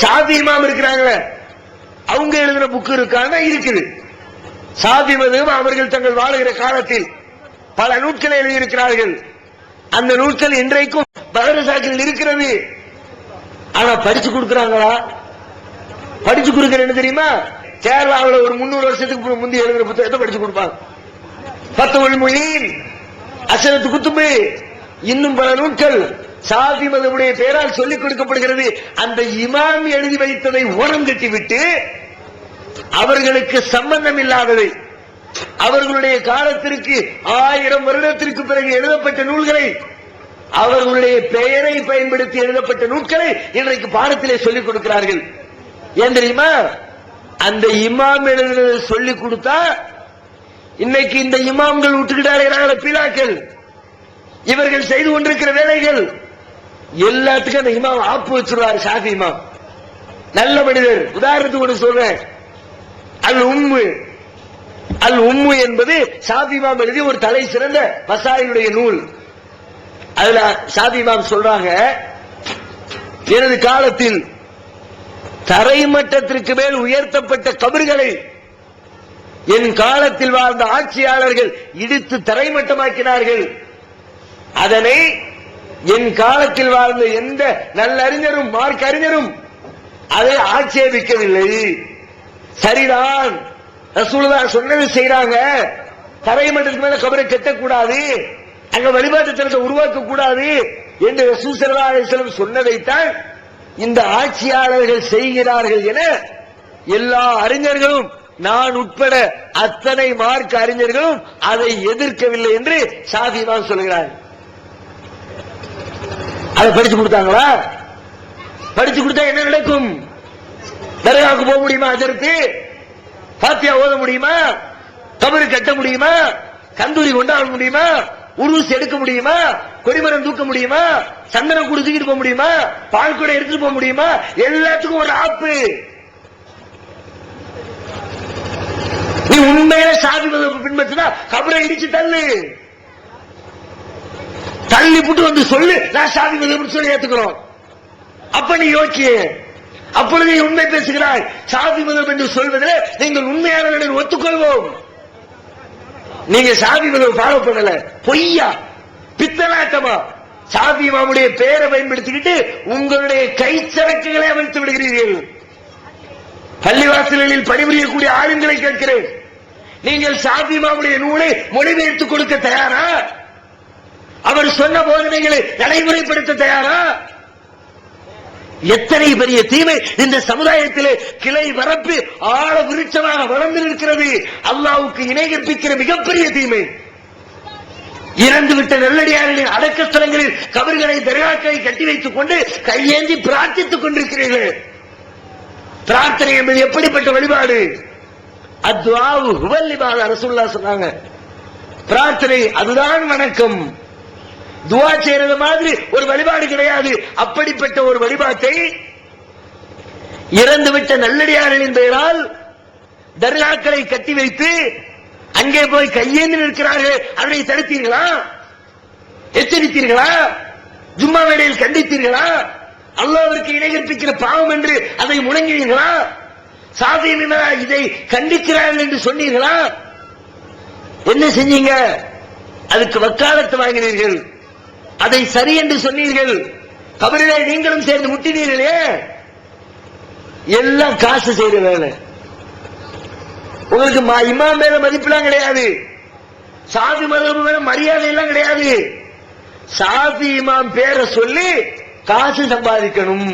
ஷாஃபி இமாம் இருக்கிறாங்க, அவங்க எழுதின புக்கு இருக்காங்க, இருக்குது. ஷாஃபி மதுஹப் அவர்கள் தங்கள் வாழுகிற காலத்தில் பல நூல்களை எழுதியிருக்கிறார்கள். அந்த நூல்கள் இன்றைக்கும் மதரசாக்களில் இருக்கிறது. ஆனா படிச்சு கொடுக்கிறாங்களா? படிச்சு கொடுக்கிற என்ன தெரியுமா? கேரளாவில் ஒரு 300 வருஷத்துக்கு முந்தைய எழுதுற புத்தகத்தை படிச்சு கொடுப்பாங்க. ஃபத்ஹுல் முயீன், அஷரத்து குத்துபு, இன்னும் பல நூல்கள் ஷாஃபி மதுஹபுடைய பெயரால் சொல்லிக் கொடுக்கப்படுகிறது. அந்த இமாம் எழுதி வைத்ததை ஓரம் கட்டிவிட்டு அவர்களுக்கு சம்பந்தம் இல்லாததை, அவர்களுடைய காலத்திற்கு 1000 வருடத்திற்கு பிறகு எழுதப்பட்ட நூல்களை, அவர்களுடைய பெயரை பயன்படுத்தி எழுதப்பட்ட நூல்களை இன்றைக்கு பாடத்திலே சொல்லிக் கொடுக்கிறார்கள். ஏன் தெரியுமா? அந்த இமாம் எழுதுறதை சொல்லிக் கொடுத்தா இன்னைக்கு இந்த இமாம்கள் விட்டுக்கிட்டார்கள் பீலாக்கள், இவர்கள் செய்து கொண்டிருக்கிற வேலைகள் எல்லாத்துக்கும் அந்த இமாம் ஆப்பு வச்சிருவாரு. ஷாஃபி இமாம் நல்ல மனிதர். உதாரணத்துக்கு ஒன்று சொல்றேன். அல் உம்மு என்பது ஷாஃபி இமாம் எழுதிய ஒரு தலை சிறந்த மசாயிலுடைய நூல். அதுல ஷாஃபி இமாம் சொல்றாங்க, எனது காலத்தில் தரைமட்டத்திற்கு மேல் உயர்த்தப்பட்ட கபர்களை என் காலத்தில் வாழ்ந்த ஆட்சியாளர்கள் இடித்து தரைமட்டமாக்கினார்கள். அதனை என் காலத்தில் வாழ்ந்த எந்த நல்லறிஞரும் மார்க்க அறிஞரும் அதை ஆட்சேபிக்கவில்லை. சரிதான், ரசூலுல்லாஹ் சொன்னது செய்றாங்க. தரைமட்டத்துக்கு மேல கபரை கட்டக்கூடாது, அங்க வழிபாட்டு தலத்தை உருவாக்க கூடாது என்று ரசூல் ஸல்லல்லாஹு அலைஹி வஸல்லம் சொன்னதைத்தான் இந்த ஆட்சியாளர்கள் செய்கிறார்கள் என எல்லா அறிஞர்களும், நான் உட்பட அத்தனை மார்க்க அறிஞர்களும் அதை எதிர்க்கவில்லை என்று ஷாஃபி இமாம் சொல்கிறார். அதை படிச்சு கொடுத்தாங்களா? படிச்சு கொடுத்தா என்ன நடக்கும்? தர்காவுக்கு போக முடியுமா? அதற்கு ஃபாத்தியா ஓத முடியுமா? கபரு கட்ட முடியுமா? கந்தூரி கொண்டாட முடியுமா? உருஸ் எடுக்க முடியுமா? கொடிமரம் தூக்க முடியுமா? சந்தனம் கூட தூக்கிட்டு போக முடியுமா? பால் கூட எடுத்துட்டு போக முடியுமா? எல்லாத்துக்கும் ஒரு ஆப்பு. நீ உண்மையில ஷாஃபி மதுஹப் பின்பற்றினா கபரை இடிச்சு தள்ளு, தள்ளி புட்டு வந்து சொல்லு, நான் ஷாஃபி மதுஹப் சொல்லி ஏத்துக்கிறோம். அப்ப நீ யோசிச்சு, அப்பொழுது உண்மை பேசுகிறாய். ஷாஃபி மதுஹப் என்று சொல்வதில் நீங்கள் உண்மையாளர்கள் ஒத்துக்கொள்வோம். நீங்க ஷாஃபி மதுஹப் ஃபாலோ பண்ணல, பொய்யா பித்தலாட்டமா ஷாஃபி இமாமுடைய பெயரை பயன்படுத்திக்கிட்டு உங்களுடைய கை சரக்குகளை அமைத்து விடுகிறீர்கள். பள்ளிவாசல்களில் பணிபுரியக்கூடிய ஆளுங்களை கேட்கிறேன், நீங்கள் ஷாஃபி இமாமுடைய நூலை மொழிபெயர்த்து கொடுக்க தயாரா? அவர் சொன்ன போதனைகளை நடைமுறைப்படுத்த தயாரா? எத்தனை பெரிய தீமை இந்த சமுதாயத்திலே கிளை வரப்பு ஆழ விருட்சமாக வளர்ந்து இருக்கிறது. அல்லாஹ்வுக்கு இணை கற்பிக்கிற மிகப்பெரிய தீமை. இறந்துவிட்ட நல்லடியார்களின் அடக்க ஸ்தலங்களில் கபர்களை தர்காக்களை கட்டி வைத்துக் கொண்டு கையேந்தி பிரார்த்தித்துக் கொண்டிருக்கிறீர்கள். பிரார்த்தனை என்பது எப்படிப்பட்ட வழிபாடு? அத்வாவு ஹுவல் இபாதா. ரசூலுல்லாஹ் சொன்னாங்க, பிரார்த்தனை அதுதான் வணக்கம். துஆ செய்யறது மாதிரி ஒரு வழிபாடு கிடையாது. அப்படிப்பட்ட ஒரு வழிபாட்டை இறந்துவிட்ட நல்லடியார்களின் பெயரால் தர்காக்களை கட்டி வைத்து அங்கே போய் கையேந்தி நிற்கிறார்கள். அதனை தடுத்தீர்களா? எச்சரித்தீர்களா? ஜும்மா வேளையில் கண்டித்தீர்களா? அல்லாஹ்விற்கு இணை கற்பிக்கிற பாவம் என்று அதை முழங்கினீர்களா? சாதியினா இதை கண்டிக்கிறார்கள் என்று சொன்னீர்களா? என்ன செஞ்சீங்க? அதுக்கு வக்காலத்து வாங்கினீர்கள், அதை சரி என்று சொன்னீர்கள். கபரிலே நீங்களும் சேர்ந்து முட்டினீர்களே. எல்லாம் காசு செய்யற வேலை. உங்களுக்கு இமாம் மேல மதிப்பெல்லாம் கிடையாது, ஷாஃபி மதுஹப் மேல மரியாதை எல்லாம் கிடையாது. ஷாஃபி இமாம் பேரை சொல்லி காசு சம்பாதிக்கணும்.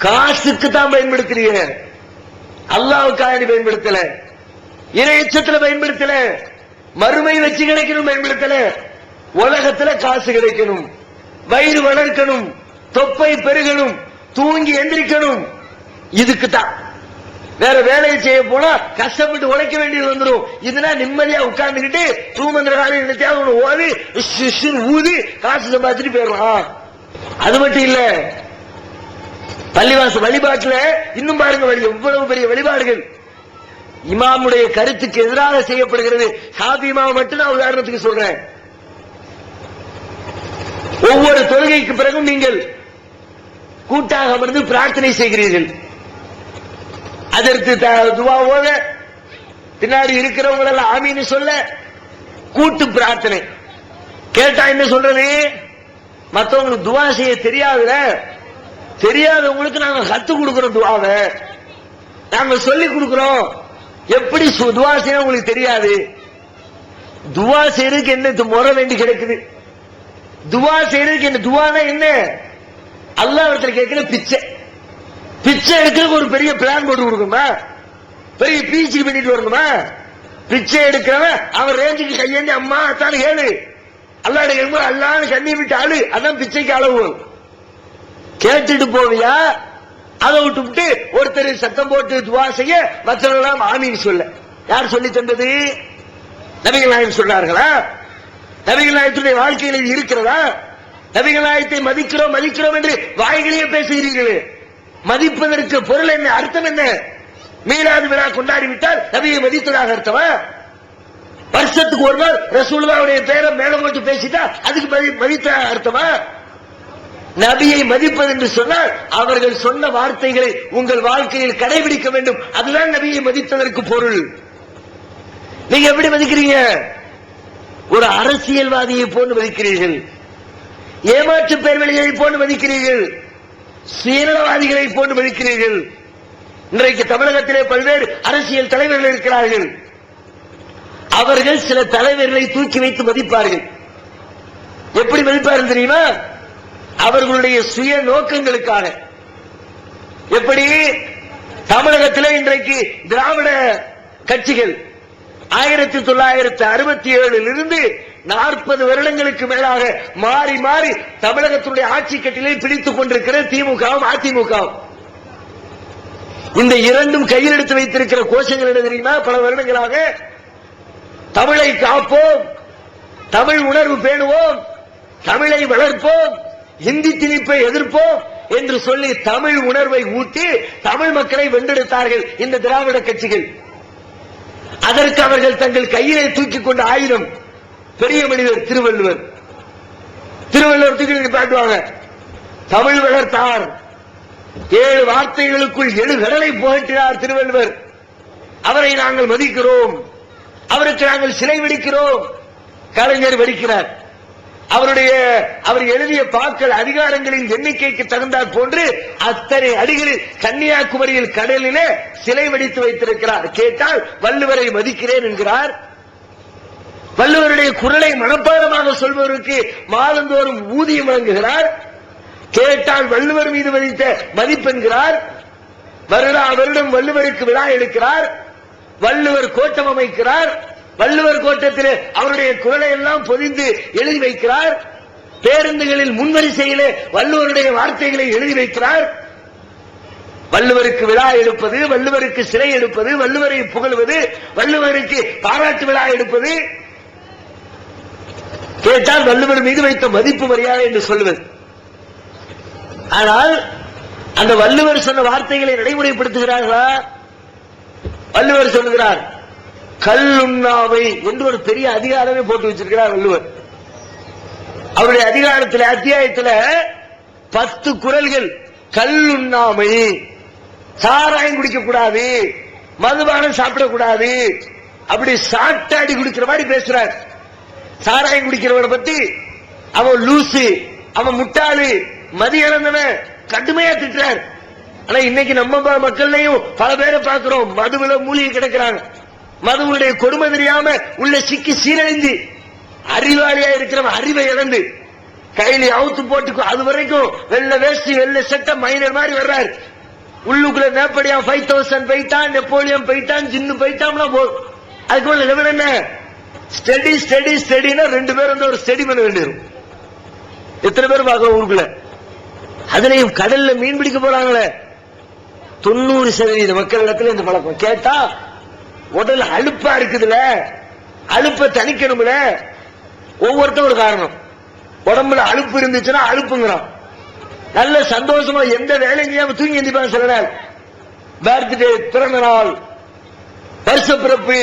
காசுக்கு தான் பயன்படுத்துறீங்க, அல்லாஹ்வுக்காக பயன்படுத்தல, இறைச்சத்துல பயன்படுத்தல, மறுமை வச்சு கிடைக்கணும் பயன்படுத்தல. உலகத்துல காசு கிடைக்கணும், வயிறு வளர்க்கணும், தொப்பை பெருகணும், தூங்கி எந்திரிக்கணும். இதுக்கு தான். வேற வேலையை செய்ய போனா கஷ்டப்பட்டு உழைக்க வேண்டியது வந்துடும். இதுனா நிம்மதியா உட்கார்ந்துகிட்டு தூமந்திர காலையில் ஓதி ஊதி காசு சம்பாதிச்சுட்டு போயிடலாம். அது மட்டும் இல்ல, பள்ளிவாசல் வழிபாட்டுல இன்னும் பாருங்க எவ்வளவு பெரிய வழிபாடுகள் இமாமுடைய கருத்துக்கு எதிராக செய்யப்படுகிறது. ஷாஃபி இமாம் மட்டும் நான் உதாரணத்துக்கு சொல்றேன். ஒவ்வொரு தொழுகைக்கு பிறகும் நீங்கள் கூட்டாக அமர்ந்து பிரார்த்தனை செய்கிறீர்கள். அதற்கு துவா ஓத பின்னாடி இருக்கிறவங்க எல்லாம் ஆமீன்னு சொல்ல கூட்டு பிரார்த்தனை. கேட்டா என்ன சொல்றது? மற்றவங்களுக்கு துவா செய்ய தெரியாதுல, தெரியாதவங்களுக்கு நாங்க கத்து கொடுக்கிறோம், துவாவை நாங்க சொல்லி கொடுக்கிறோம். எப்படி துவா செய்ய உங்களுக்கு தெரியாது? துவா செய்யறதுக்கு என்ன முறை வேண்டி கிடக்குது? துவா செய்யறதுக்கு என்ன? துவானா என்ன? அல்லாஹ் இடத்துல கேட்கிற பிச்சை. பிச்சை எடுக்கிறதுக்கு ஒரு பெரிய பிளான் போட்டு கொடுக்குமா? பெரிய பீச்சு பண்ணிட்டு வரணுமா? பிச்சை எடுக்கிறவன் அவன் ரேஞ்சுக்கு கையேந்தி அம்மா அத்தானு கேளு, அல்லாட கேட்கும்போது அல்லான்னு கண்ணி விட்டு ஆளு. அதான் பிச்சைக்கு அளவு. கேட்டுட்டு போவியா? அதை விட்டு ஒருத்தர் சத்தம் போட்டு துவா செய்ய மற்றவர்களாம் ஆமீன் சொல்ல. யார் சொல்லி தந்தது? நபிகள் நாயகம் சொன்னார்களா? நபிகள் நாயகத்துடைய வாழ்க்கையில் இருக்கிறதா? நபிகள் நாயகத்தை மதிக்கிறோம் மதிக்கிறோம் என்று வாய்களையே பேசுகிறீர்களே, மதிப்பதற்கு பொருள் என்ன? அர்த்தம் என்ன? மீலாது விழா கொண்டாடி விட்டால் நபியை மதித்ததாக அர்த்தமா? வருஷத்துக்கு ஒரு நாள் ரசூலுல்லாஹ்வுடைய பெயரை மேல போட்டு பேசிட்டா அதுக்கு மதித்த அர்த்தமா? நபியை மதிப்பது என்று சொன்னால் அவர்கள் சொன்ன வார்த்தைகளை உங்கள் வாழ்க்கையில் கடைபிடிக்க வேண்டும். அதுதான் நபியை மதித்ததற்கு பொருள். நீங்க எப்படி மதிக்கிறீங்க? ஒரு அரசியல்வாதியை போன்று மதிக்கிறீர்கள், ஏமாற்று பேர்வழியை போன்று மதிக்கிறீர்கள், சுயநலவாதிகளை போன்று மதிக்கிறீர்கள். இன்றைக்கு தமிழகத்திலே பல்வேறு அரசியல் தலைவர்கள் இருக்கிறார்கள். அவர்கள் சில தலைவர்களை தூக்கி வைத்து மதிப்பார்கள். எப்படி மதிப்பார்கள் தெரியுமா? அவர்களுடைய சுய நோக்கங்களுக்காக. எப்படி? தமிழகத்தில் இன்றைக்கு திராவிட கட்சிகள் 1967 இருந்து 40 வருடங்களுக்கு மேலாக மாறி மாறி தமிழகத்துடைய ஆட்சி கட்டிலை பிடித்துக் கொண்டிருக்கிற திமுகவும் அதிமுகவும். இந்த இரண்டும் கையில் எடுத்து வைத்திருக்கிற கோஷங்கள் என்ன தெரியுமா? பல வருடங்களாக தமிழை காப்போம், தமிழ் உணர்வு பேணுவோம், தமிழை வளர்ப்போம், இந்தி திணிப்பை எதிர்ப்போம் என்று சொல்லி தமிழ் உணர்வை ஊட்டி தமிழ் மக்களை வென்றெடுத்தார்கள் இந்த திராவிட கட்சிகள். அதற்கு அவர்கள் தங்கள் கையிலே தூக்கிக் கொண்ட ஆயுதம் பெரிய மனிதர் திருவள்ளுவர். திருவள்ளுவர் தூக்கி காட்டுவாங்க. தமிழ் வளர்த்தார், 7 வார்த்தைகளுக்குள் 7 கடலை புகட்டினார் திருவள்ளுவர். அவரை நாங்கள் மதிக்கிறோம், அவருக்கு நாங்கள் சிலை வெடிக்கிறோம். கலைஞர் வெடிக்கிறார். அவர் எழுதிய பாக்கள் அதிகாரங்களின் எண்ணிக்கைக்கு தகுந்தாற் போன்று அத்தனை அடிகளில் கன்னியாகுமரியில் கடலிலே சிலை வெடித்து வைத்திருக்கிறார். கேட்டால் வள்ளுவரை மதிக்கிறேன் என்கிறார். வள்ளுவருடைய குரலை மனப்பாடமாக சொல்பவருக்கு மாதந்தோறும் ஊதியம் வழங்குகிறார். கேட்டால் வள்ளுவர் மீது வைத்த மதிப்பென்கிறார். வருடம் வள்ளுவருக்கு விழா எடுக்கிறார். வள்ளுவர் கோட்டம் அமைக்கிறார். வள்ளுவர் கோட்டத்தில் அவருடைய குரலை எல்லாம் பொதிந்து எழுதி வைக்கிறார். பேருந்துகளில் முன்வரிசையிலே வள்ளுவருடைய வார்த்தைகளை எழுதி வைக்கிறார். வள்ளுவருக்கு விழா எடுப்பது, வள்ளுவருக்கு சிலை எடுப்பது, வள்ளுவரை புகழ்வது, வள்ளுவருக்கு பாராட்டு விழா எடுப்பது, கேட்டால் வள்ளுவர் மீது வைத்த மதிப்பு மரியாதை என்று சொல்வது. ஆனால் அந்த வள்ளுவர் சொன்ன வார்த்தைகளை நடைமுறைப்படுத்துகிறார்களா? வள்ளுவர் சொல்லுகிறார், கல்லுண்ணாவை என்று ஒரு பெரிய அதிகாரமே போட்டு வச்சிருக்கிறார் வள்ளுவர். அவருடைய அதிகாரத்தில் அத்தியாயத்தில் 10 குறள்கள் கல்லுண்ணாமை, சாராயம் குடிக்க கூடாது, மதுபானம் சாப்பிடக்கூடாது, அப்படி சாட்டாடி குடிக்கிற மாதிரி பேசுறார். சாராயம் குடிக்கிறவரை பத்தி அவன் லூசு, அவன் முட்டாளு, மதி இழந்தவன் கடுமையா திட்டுறார். ஆனா இன்னைக்கு நம்ம மக்கள்லையும் பல பேரை பார்க்கிறோம் மதுவில மூலிகை கிடக்கிறாங்க. மதுவுடைய கொடுமை தெரியாம உள்ள சிக்கி சீரழிந்து அறிவாளியா இருக்கிறவன் அறிவை இழந்து கையில அவுத்து போட்டு அது வரைக்கும் வெள்ள வேஷ்டி வெள்ள சட்ட மைனர் மாதிரி வர்றாரு. உள்ளுக்குள்ள நேப்படியா 5000 போயிட்டான், நெப்போலியன் போயிட்டான், ஜின்னு போயிட்டான். அதுக்கு மேல லெவல் என்ன? ஸ்டடி ஸ்டடி ஸ்டடினா 2 பேர் வந்து ஒரு ஸ்டடி பண்ண வேண்டியது. எத்தனை பேர் பார்க்க ஊருக்குள்ள? அதுலயும் கடல்ல மீன் பிடிக்க போறாங்களே 90% மக்கள் இடத்துல இந்த பழக்கம். கேட்டா உடல் அலுப்பா இருக்குதுல, அலுப்பை தணிக்கணும்ல. ஒவ்வொருத்தரும் ஒரு காரணம். உடம்புல அலுப்பு இருந்துச்சுன்னா அலுப்புங்கிறான். நல்ல சந்தோஷமா எந்த வேலையும் தூங்கி எந்திப்பாங்க. சில நாள் பர்த்டே, பிறந்த நாள், வருஷ பிறப்பு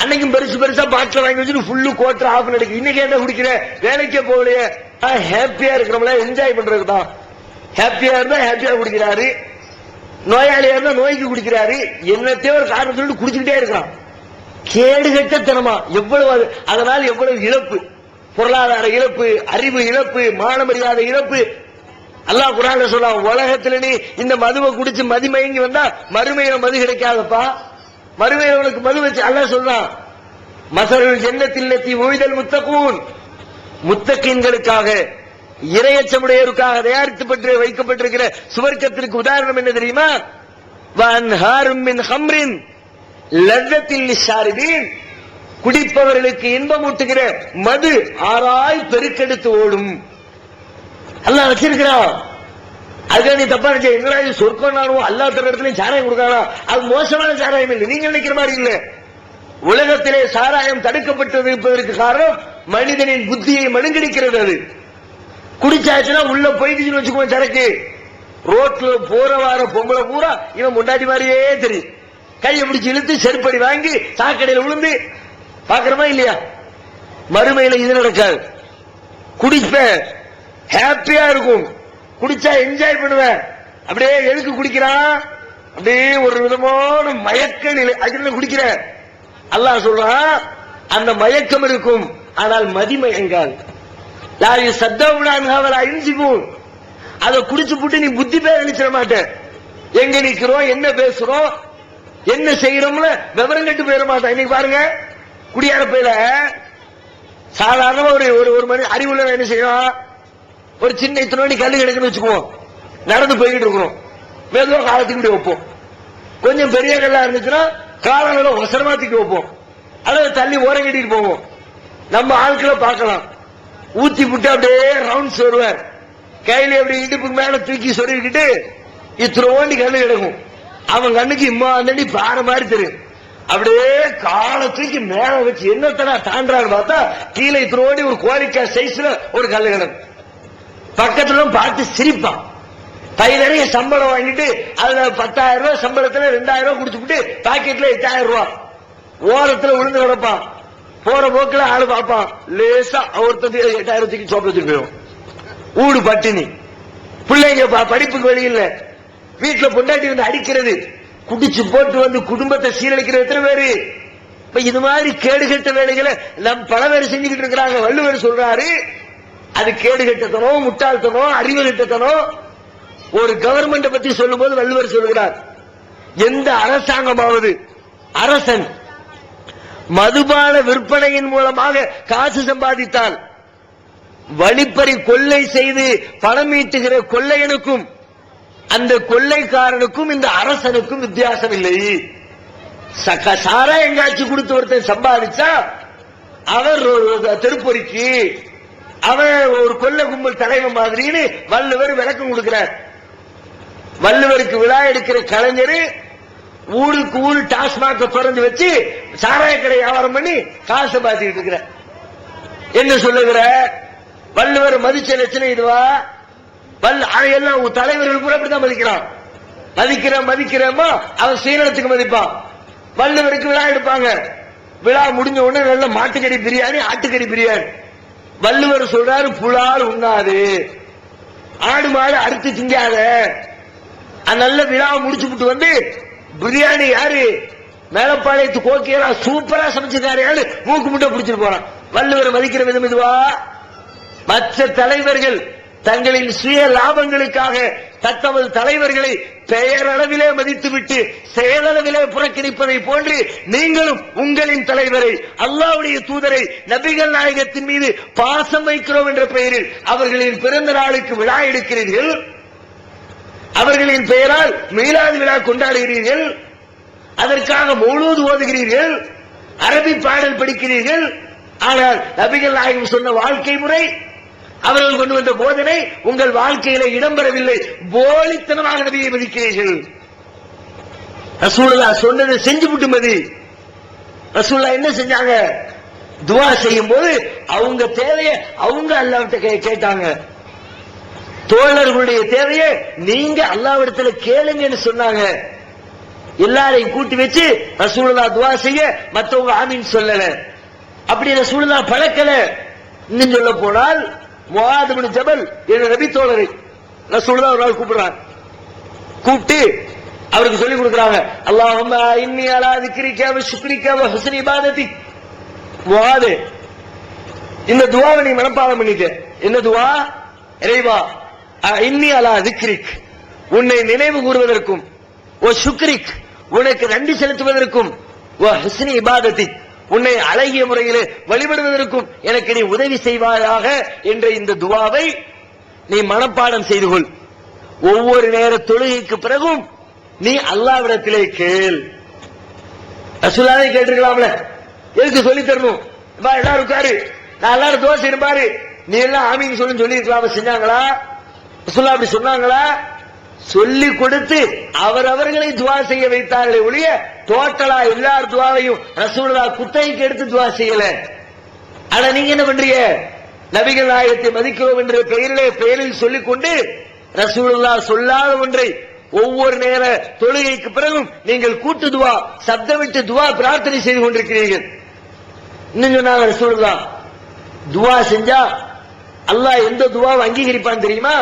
அன்னைக்கும் பெருசு பெருசா பாட்டில் வாங்கி வச்சுட்டு ஃபுல்லு கோட்டர் ஆஃப் நடக்கு. இன்னைக்கு என்ன குடிக்கிற? வேலைக்கே போகலையே, ஹாப்பியா இருக்கிறவங்கள என்ஜாய் பண்றதுதான். ஹாப்பியா இருந்தா ஹாப்பியா குடிக்கிறாரு, நோயாளியா இருந்தா நோய்க்கு குடிக்கிறாரு, என்னத்தையோ ஒரு காரணம் சொல்லிட்டு குடிச்சுக்கிட்டே இருக்கிறான். கேடுகட்டத்தனமா எவ்வளவு, அதனால் எவ்வளவு இழப்பு, பொருளாதார இழப்பு, அறிவு இழப்பு, மான மரியாதை இழப்பு. அல்லாஹ் குர்ஆன்ல சொல்றான், உலகத்துல நீ இந்த மதுவை குடிச்சு மதிமயங்கி வந்தா மறுமையில மது கிடைக்காதப்பா. மறுமையில உனக்கு மது வச்சு அல்லாஹ் சொல்றான், மஸலுல் ஜன்னத்தில்லதி உஇதல் முத்தகூன், முத்தகீன்களுக்காக இறையச்சமுடையோருக்காக தயாரித்து வைக்கப்பட்டிருக்கிற சுவர்க்கத்திற்கு உதாரணம் என்ன தெரியுமா? வன்ஹாரும் மின் ஹம்ரின் லzzத்தில் லிஷாரிபீன், குடிப்பவர்களுக்கு இன்பமூட்டுகிற மது ஆராய் பெருக்கெடுத்து ஓடும். அல்லாஹ் வச்சிருக்கிறான். அதுக்காக நீ தப்பா நினைச்ச, எங்கடா இது சொர்க்கம் நானும் அல்லாஹ் தர இடத்துலயும் சாராயம் கொடுக்கானா? அது மோசமான சாராயம் இல்லை, நீங்க நினைக்கிற மாதிரி இல்ல. உலகத்திலே சாராயம் தடுக்கப்பட்டு இருப்பதற்கு காரணம் மனிதனின் புத்தியை மழுங்கடிக்கிறது. அது குடிச்சாச்சுன்னா உள்ள போயிடுச்சுன்னு வச்சுக்கோங்க சரக்கு, ரோட்ல போற வார பொம்பளை பூரா இவன் முன்னாடி மாதிரியே தெரியும். கையை பிடிச்சி இழுத்து செருப்படி வாங்கி சாக்கடையில் விழுந்து பாக்குறமா இல்லையா? மறுமையில இது நடக்காது. குடிப்பேன், ஹாப்பியா இருக்கும், குடிச்சா என்ஜாய் பண்ணுவேன். அப்படியே எதுக்கு குடிக்கிறான்? அப்படியே ஒரு விதமான மயக்க நிலை, அதுல குடிக்கிற. அல்லாஹ் சொல்றான், அந்த மயக்கம் இருக்கும், ஆனால் மதிமயங்காது. லாயு சத்தவுனான்காவலா இன்சிபூன், அதை குடிச்சு போட்டு நீ புத்தி பேர் நினைச்சிட மாட்டேன். எங்க நிக்கிறோம், என்ன பேசுறோம், என்ன செய்யறோம்னு விவரம் கட்டு போயிட மாட்டான். இன்னைக்கு பாருங்க, குடியார பையில சாதாரணமா ஒரு மணி அறிவுள்ள என்ன செய்யணும், ஒரு சின்ன இத்தனை கல்லு கிடைக்குன்னு வச்சுக்குவோம், நடந்து போய்கிட்டு இருக்கிறோம், மெதுவா காலத்துக்கு வைப்போம். கொஞ்சம் பெரிய கல்லா இருந்துச்சுன்னா காலங்கள அவசரமா தூக்கி வைப்போம், அல்லது தள்ளி ஓரம் கட்டிட்டு போவோம். நம்ம ஆட்களை பார்க்கலாம், ஊத்தி புட்டு அப்படியே ரவுண்ட்ஸ் வருவார், கையில அப்படி இடுப்புக்கு மேல தூக்கி சொருகிட்டு இத்தனை கல்லு கிடக்கும். அவன் கண்ணுக்கு இம்மா அந்தடி பாறை மாதிரி தெரியும். அப்படியே காலை தூக்கி மேல வச்சு என்னத்தனா தாண்டான்னு பார்த்தா கீழே இத்தனை ஒரு கோழிக்கா சைஸ்ல ஒரு கல்லு கிடக்கும். பக்கத்துல பார்த்து சிரிப்பான். கை நிறைய சம்பளம் வாங்கிட்டு அதுல 10,000 ரூபாய் சம்பளத்துல 2,000 ரூபாய் குடிச்சுட்டு பாக்கெட்ல 8,000 ரூபாய் ஓரத்துல விழுந்து கிடப்பான். போற போக்குல ஆளு பார்ப்பான், லேசா ஒருத்தர் 8,000 சோப்பத்துக்கு போயிடும். ஊடு பட்டினி, பிள்ளைங்க படிப்புக்கு வழி இல்ல, வீட்டுல பொண்டாட்டி வந்து அடிக்கிறது, குடிச்சு போட்டு வந்து குடும்பத்தை சீரழிக்கிற எத்தனை பேரு. இப்ப இது மாதிரி கேடுகட்ட வேலைகளை நம் பல பேர் செஞ்சுக்கிட்டு இருக்கிறாங்க. வள்ளுவர் சொல்றாரு, அது கேடுகட்டத்தனம், முட்டாள்தனம், அறிவு கட்டத்தனம். ஒரு கவர்மெண்ட் பத்தி சொல்லும் போது வள்ளுவர் சொல்கிறார், எந்த அரசாங்கமாவது அரசன் மதுபான விற்பனையின் மூலமாக காசு சம்பாதித்தால் வழிப்பறி கொள்ளை செய்து பணம் ஈட்டுகிற கொள்ளையனுக்கும் அந்த கொள்ளைக்காரனுக்கும் இந்த அரசனுக்கும் வித்தியாசம் இல்லை. சாரா எங்காச்சும் கொடுத்து ஒருத்தர் சம்பாதிச்சா அவர் தெருப்பொறிக்கு அவன் ஒரு கொள்ளை கும்பல் தலைவர் மாதிரின்னு வள்ளுவர் விளக்கம் கொடுக்கிறார். வள்ளுவருக்கு விழா எடுக்கிற கலைஞர் ஊருக்கு ஊர் டாஸ்மாக திறந்து வச்சு சாராய கடை வியாபாரம் பண்ணி காசு பார்த்துக்கிட்டு இருக்கிற. என்ன சொல்லுகிற வள்ளுவர் மதிச்ச லட்சணம் இதுவா? எல்லாம் தலைவர்கள் கூட அப்படித்தான் மதிக்கிறான். மதிக்கிறோமா அவன் சீனத்துக்கு மதிப்பான். வள்ளுவருக்கு விழா எடுப்பாங்க, விழா முடிஞ்ச உடனே நல்ல மாட்டுக்கறி பிரியாணி, ஆட்டுக்கறி பிரியாணி. வள்ளுவர் சொல்றாரு, புலால் உண்ணாது, ஆடு மாடு அறுத்து திங்காத. நல்ல விழாவை முடிச்சுட்டு வந்து பிரியாணி யாரு மேலப்பாளையத்து கோக்கியெல்லாம் சூப்பரா சமைச்சிருக்காரு, மூக்கு முட்டை பிடிச்சிட்டு போறான். வள்ளுவர் மதிக்கிற விதம் இதுவா? மற்ற தலைவர்கள் தங்களின் சுய லாபங்களுக்காக தத்தமது தலைவர்களை பெயரளவிலே மதித்துவிட்டு செயலளவிலே புறக்கணிப்பதை போன்று நீங்களும் உங்களின் தலைவரை, அல்லாஹ்வுடைய தூதரை, நபிகள் நாயகத்தின் மீது பாசம் வைக்கிறோம் என்ற பெயரில் அவர்களின் பிறந்த நாளுக்கு விழா எடுக்கிறீர்கள், அவர்களின் பெயரால் மீலாது விழா கொண்டாடுகிறீர்கள், அதற்காக மௌலூத் ஓதுகிறீர்கள், அரபி பாடல் படிக்கிறீர்கள். ஆனால் நபிகள் நாயகம் சொன்ன வாழ்க்கை முறை, அவர்கள் கொண்டு வந்த போதனை உங்கள் வாழ்க்கையில இடம்பெறவில்லை. போலித்தனமாக நபியை மதிக்கிறீர்கள். ரசூலுல்லாஹ் சொன்னதை செஞ்சு விட்டு மதி. ரசூலுல்லாஹ் என்ன செஞ்சாங்க? துஆ செய்யும் போது அவங்க தேவையை அவங்க அல்லாஹ்விட்ட கேட்டாங்க. தோழர்களுடைய தேவையை நீங்க அல்லாஹ்விடத்துல கேளுங்கன்னு சொன்னாங்க. எல்லாரையும் கூட்டி வச்சு ரசூலுல்லாஹ் துஆ செய்ய மத்தவங்க ஆமீன் சொல்லல. அப்படி ரசூலுல்லாஹ் பழக்கல. இன்னும் சொல்ல போனால் முஆத் இப்னு ஜபல் என்ற நபி தோழரை ரசூலுல்லாஹ் ஒரு நாள் கூப்பிடுறாங்க. கூப்பிட்டு அவருக்கு சொல்லி கொடுக்குறாங்க, அல்லாஹும்ம இன்னி அலா திக்ரிக வ ஷுக்ரிக வ ஹுஸ்னி இபாதத்திக். முஆத், இந்த துஆவை நீ மனப்பாடம் பண்ணிக்க. என்ன துஆ? இறைவா, இன்னி அலா திக்ரிக், உன்னை நினைவு கூறுவதற்கும், வ ஷுக்ரிக், உனக்கு நன்றி செலுத்துவதற்கும், வ ஹுஸ்னி இபாதத்திக், உன்னை அழகிய முறையிலே வழிபடுவதற்கும் எனக்கு நீ உதவி செய்வாயாக என்ற இந்த துஆவை நீ மனப்பாடம் செய்து கொள். ஒவ்வொரு நேர தொழுகைக்கு பிறகும் நீ அல்லாஹ்விடத்திலே கேள். ரசூலுல்லாஹ் கேட்டிருக்கலாம்ல, எதுக்கு சொல்லி தரணும்? எல்லாரும் உட்காரு, நான் எல்லாரும் தோசை இருப்பாரு, நீ எல்லாம் ஆமீன் சொல்லி இருக்கலாம். செஞ்சாங்களா? ரசூலுல்லாஹ் அப்படி சொன்னாங்களா? சொல்லி கொடுத்து அவரவர்களை துவா செய்ய வைத்தார்களே ஒழிய டோட்டலா எல்லார் துவாவையும் ரசூலுல்லாஹ் குத்தகைக்கு எடுத்து துவா செய்யல. ஆனா நீங்க என்ன பண்றீங்க? நபிகள் நாயகத்தை மதிக்கிறோம் என்ற பெயரில் சொல்லிக் கொண்டு ரசூலுல்லாஹ் சொல்லாத ஒன்றை ஒவ்வொரு நேர தொழுகைக்கு பிறகும் நீங்கள் கூட்டு துவா, சப்தமிட்டு துவா பிரார்த்தனை செய்து கொண்டிருக்கிறீர்கள். இன்னும் சொன்னாங்க ரசூலுல்லாஹ், துவா செஞ்சா அல்லாஹ் எந்த துவாவை அங்கீகரிப்பான் தெரியுமா?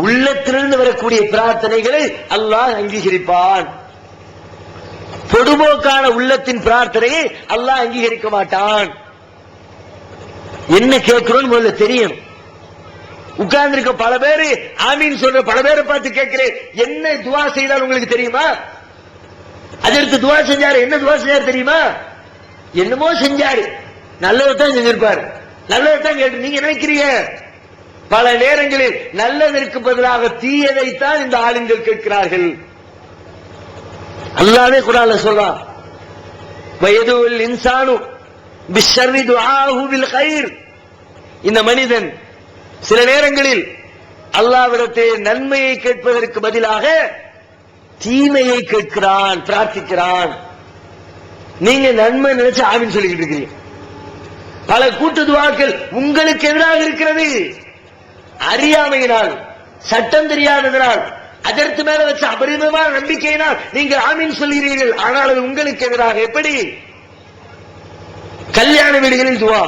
உள்ளத்திலிருந்து வரக்கூடிய பிரார்த்தனைகளை அல்லாஹ் அங்கீகரிப்பான். பொதுபோக்கான உள்ளத்தின் பிரார்த்தனையை அல்லாஹ் அங்கீகரிக்க மாட்டான். என்ன கேட்கிறோம் முதல்ல தெரியும். உட்கார்ந்து இருக்க பல பேரு ஆமீன் சொல்ற பல பேரை பார்த்து கேட்கிறேன், என்ன துவா செய்தால் உங்களுக்கு தெரியுமா? அதற்கு துவா செஞ்சாரு, என்ன துவா செஞ்சாரு தெரியுமா? என்னமோ செஞ்சாரு, நல்லதான் செஞ்சிருப்பாரு, நல்லதான் கேட்டு நீங்க நினைக்கிறீங்க. பல நேரங்களில் நல்லதற்கு பதிலாக தீயதைத்தான் இந்த ஆளுங்கள் கேட்கிறார்கள். அல்லாஹ்வே குர்ஆன்ல சொல்றான், வயதுல் இன்சானு பிஷ்ஷர்ரி துஆஹு பில் கைர். இந்த மனிதன் சில நேரங்களில் அல்லாஹ்விடத்தே நன்மையை கேட்பதற்கு பதிலாக தீமையை கேட்கிறான், பிரார்த்திக்கிறான். நீங்க நன்மை நினைச்சு ஆமீன் சொல்லிக்கிட்டு இருக்கிறீங்க. பல கூட்டு துஆக்கள் உங்களுக்கு எதிராக இருக்கிறது. அறியாமையினால், சட்டம் தெரியாததனால், அதற்கு மேல வச்ச அபரிதமான நம்பிக்கையினால் நீங்கள் ஆமீன் சொல்கிறீர்கள். ஆனால் அது உங்களுக்கு எதிராக. எப்படி? கல்யாண வீடுகளில் துஆ,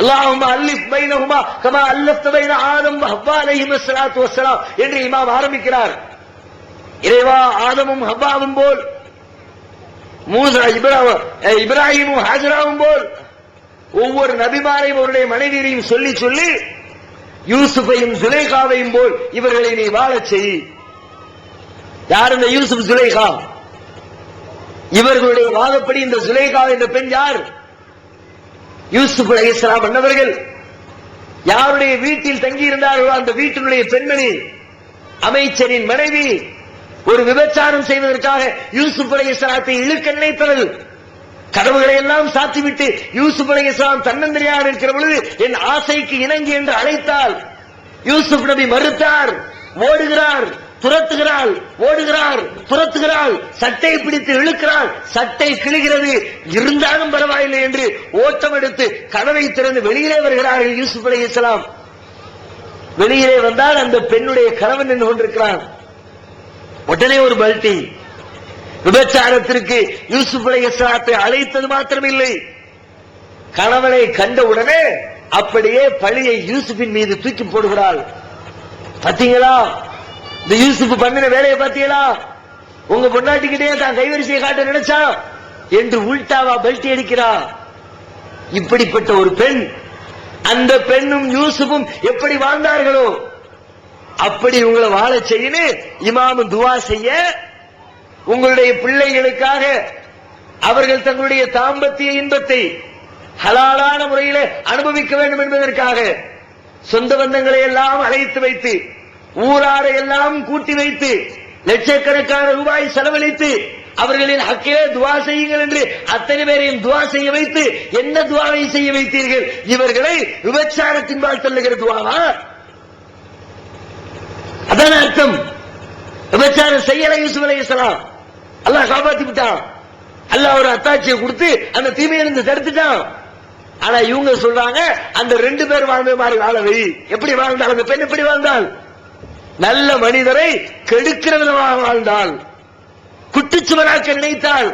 அல்லாஹும்ம அல்லிஃப் பைனஹுமா கமா அல்லஃப்த பைன ஆதம் வ ஹவ்வா அலைஹிமஸ் ஸலாத்து வஸ்ஸலாம் என்று இமாம் ஆரம்பிக்கிறார். இறைவா, ஆதமும் ஹவ்வாவும் போல், மூசா இப்ராஹிமும் ஹாஜராவும் போல், ஒவ்வொரு நபிமாரையும் அவருடைய மனைவியரையும் சொல்லி சொல்லி யூசுஃபையும் சுலைகாவையும் போல் இவர்களை நீ வாழச் செய். யார் இந்த யூசுப் சுலைகா? இவர்களுடைய வாதப்படி இந்த சுலைகா என்ற பெண் யார்? யூசுப் அலைஹிஸ்ஸலாம் அன்னவர்கள் யாருடைய வீட்டில் தங்கியிருந்தார்களோ அந்த வீட்டினுடைய பெண்மணி, அமைச்சரின் மனைவி, ஒரு விபச்சாரம் செய்வதற்காக யூசுப் அலைஹிஸ்ஸலாத்தை இழுக்க நினைத்தவள். கதவுகளை எல்லாம் சாத்திவிட்டு யூசுப் அலைஹிஸ்ஸலாம் தன்னந்தனியாக இருக்கிற பொழுது என் ஆசைக்கு இணங்கி என்று அழைத்தால் யூசுப் நபி மறுத்தார். ஓடுகிறார், துரத்துகிறாள், ஓடுகிறார், துரத்துகிறாள், சட்டையை பிடித்து இழுக்கிறாள், சட்டை கிழிகிறது, இருந்தாலும் பரவாயில்லை என்று ஓட்டம் எடுத்து கதவை திறந்து வெளியிலே வருகிறார்கள் யூசுப் அலைஹிஸ்ஸலாம். வெளியிலே வந்தால் அந்த பெண்ணுடைய கணவன் நின்று கொண்டிருக்கிறான். உடனே ஒரு பல்டி. விபச்சாரத்திற்கு யூசுப் அலைஹிஸ்ஸலாத்தை அழைத்தது மாத்திரமில்லை, கணவனை கண்டவுடனே அப்படியே பழியை யூசுப்பின் மீது தூக்கி போடுகிறாள். பாத்தீங்களா இந்த யூசுப் பண்ணின வேலையை? பாத்தீங்களா? உங்க பொண்டாட்டிக்கிட்டே தான் கைவரிசையை காட்ட நினைச்சா என்று உல்டாவா பெல்ட் அடிக்கிறா. இப்படிப்பட்ட ஒரு பெண், அந்த பெண்ணும் யூசுப்பும் எப்படி வாழ்ந்தார்களோ அப்படி உங்களை வாழ செய்யணும். இமாம் துவா செய்ய, உங்களுடைய பிள்ளைகளுக்காக அவர்கள் தங்களுடைய தாம்பத்திய இன்பத்தை ஹலாலான முறையில் அனுபவிக்க வேண்டும் என்பதற்காக சொந்த பந்தங்களை எல்லாம் அழைத்து வைத்து, ஊராரை எல்லாம் கூட்டி வைத்து, லட்சக்கணக்கான ரூபாய் செலவழித்து அவர்களின் ஹக்கிலே துவா செய்யுங்கள் என்று அத்தனை பேரையும் துவா செய்ய வைத்து, என்ன துவாவை செய்ய வைத்தீர்கள்? இவர்களை விபச்சாரத்தின்பால் தள்ளுகிற துவாவா? அதான அர்த்தம். விபச்சாரம் செய்யல யூசுப் அலைஹிஸ்ஸலாம், அல்லாஹ் காப்பாத்தி விட்டான். அல்லாஹ் ஒரு அத்தாட்சியை கொடுத்து அந்த தீமையிலிருந்து தடுத்துட்டான். ஆனா இவங்க சொல்றாங்க அந்த ரெண்டு பேர் வாழ்ந்த மாதிரி வாழவை. எப்படி வாழ்ந்தால்? அந்த பெண் எப்படி வாழ்ந்தால்? நல்ல மனிதரை கெடுக்கிற விதமாக வாழ்ந்தால், குட்டிச்சுவராக்க நினைத்தால்,